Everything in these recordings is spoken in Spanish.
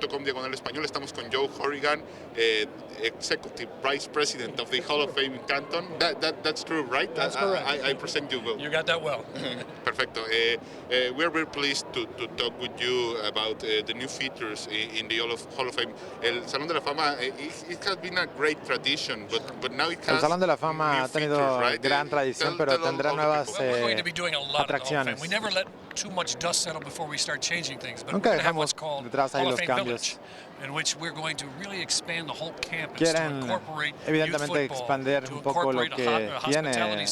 entrevista.com/español. Estamos con Joe Horrigan, Executive Vice President of the Hall of Fame in Canton. That's true, right? That's correct. I present you well. You got that well. Perfecto. We're very pleased to talk with you about the new features in the Hall of Fame. El Salón de la Fama, it has been a great tradition, but now it has El Salón de la Fama ha tenido gran tradición, pero tendrá nuevas atracciones. Nunca dejamos detrás ahí los cambios. Quieren evidentemente expandir un poco lo que tiene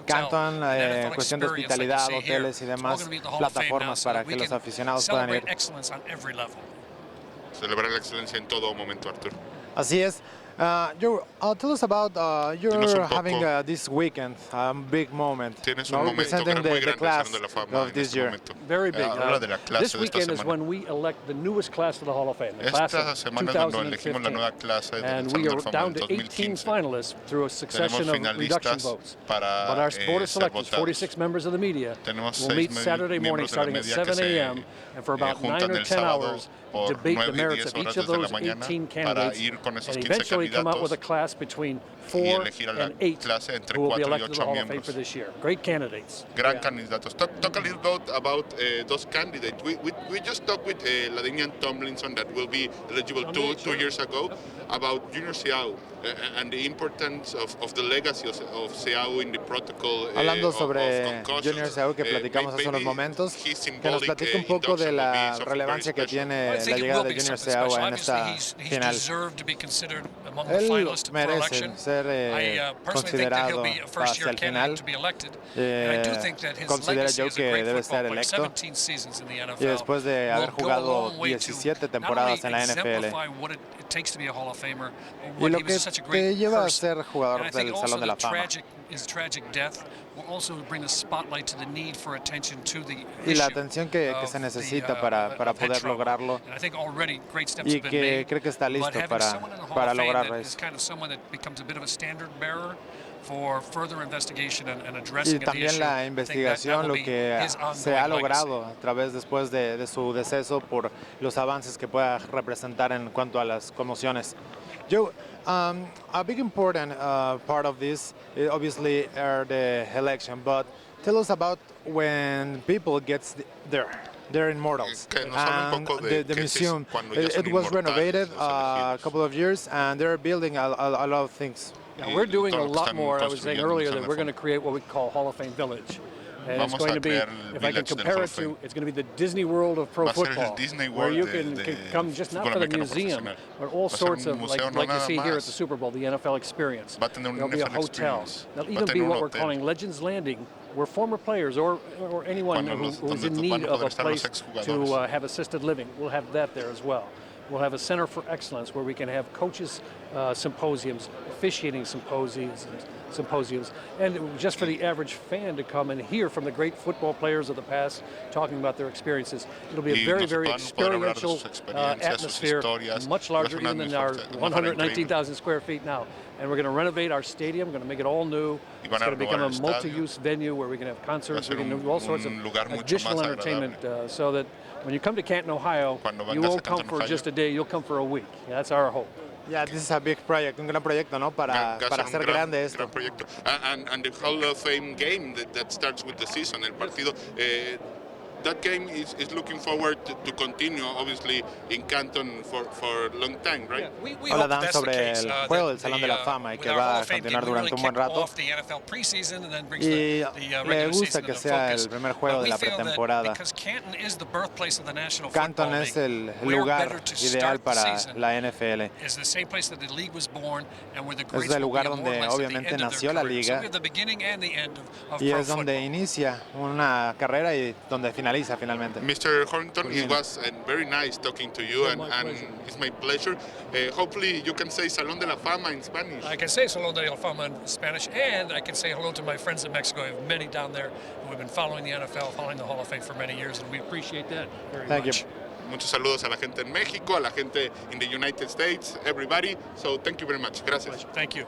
Canton en cuestión de hospitalidad, hoteles y demás plataformas para que los aficionados puedan ir. Celebrar la excelencia en todo momento, Artur. Así es. Tell us about you're having this weekend, a big moment. Tienes un momento representing the class de la Fama of this year. Very big. De la clase This weekend is when we elect the newest class to the Hall of Fame, the class Esta of semana es cuando elegimos la 2015. nueva clase And del we Salón are de la Fama down del to 18 2015. finalists through a succession of reduction votes. But our board of selectors, 46 members of the media, will meet Saturday morning starting at 7 a.m. and for about 9 or 10 hours debate the merits of each of those 18 candidates and eventually come out with a class between 4 and 8 who will be elected to the Hall of Fame for this year. Great candidates. Gran candidatos. Talk a little bit about those candidates. We just talked with Ladinian Tomlinson that will be eligible two years ago about Junior Seau and the importance of the legacy of Seau in the protocol. Hablando sobre Junior Seau, que platicamos hace unos momentos, que nos platica un poco de la relevancia que tiene la llegada de Junior Seau en esta final. Él merece ser considerado hacia el final. Considera yo que debe ser electo y después de haber jugado 17 temporadas en la NFL. Y lo que te lleva a ser jugador del Salón de la Fama. Y la atención que se necesita para poder lograrlo, y que cree que está listo para lograrlo eso. Y también la investigación, lo que se ha logrado a través después de su deceso por los avances que pueda representar en cuanto a las conmociones. Joe, a big important part of this obviously are the election, but tell us about when people gets there. They're immortals. And the museum, it was renovated a couple of years, and they're building a lot of things. Yeah, we're doing a lot more. I was saying earlier that we're going to create what we call Hall of Fame Village. And it's going to be, if I can compare it to, it's going to be the Disney World of pro football, where you can come just not for the museum, but all sorts of, like you see here at the Super Bowl, the NFL experience. There'll be a hotel. There'll even be what we're calling Legends Landing, where former players or anyone who's in need of a place to have assisted living, we'll have that there as well. We'll have a Center for Excellence where we can have coaches symposiums, officiating symposiums, and just for the average fan to come and hear from the great football players of the past talking about their experiences. It'll be a very, very experiential atmosphere, much larger even than our 119,000 square feet now. And we're going to renovate our stadium, going to make it all new. It's going to become a multi-use venue where we can have concerts, we can do all sorts of additional entertainment so that when you come to Canton, Ohio, you won't come for just a day, you'll come for a week. Yeah, that's our hope. Yeah, this is a big project, un gran proyecto, ¿no? Para hacer grande esto. And the Hall of Fame game that starts with the season, el partido. That game is looking forward to continue, obviously, in Canton for a long time, right? Hablan sobre el juego del Salón de la Fama y que va a continuar durante un buen rato. Y le gusta que sea el primer juego de la pretemporada. Canton es el lugar ideal para la NFL. Es el lugar donde obviamente nació la liga y es donde inicia una carrera y donde finaliza finalmente. Mr. Horrington, it was very nice talking to you, and it's my pleasure. Hopefully you can say Salón de la Fama in Spanish. I can say Salón de la Fama in Spanish, and I can say hello to my friends in Mexico. I have many down there who have been following the NFL, following the Hall of Fame for many years, and we appreciate that very much. Thank you. Muchos saludos a la gente en México, a la gente in the United States, everybody. So thank you very much. Gracias. Thank you.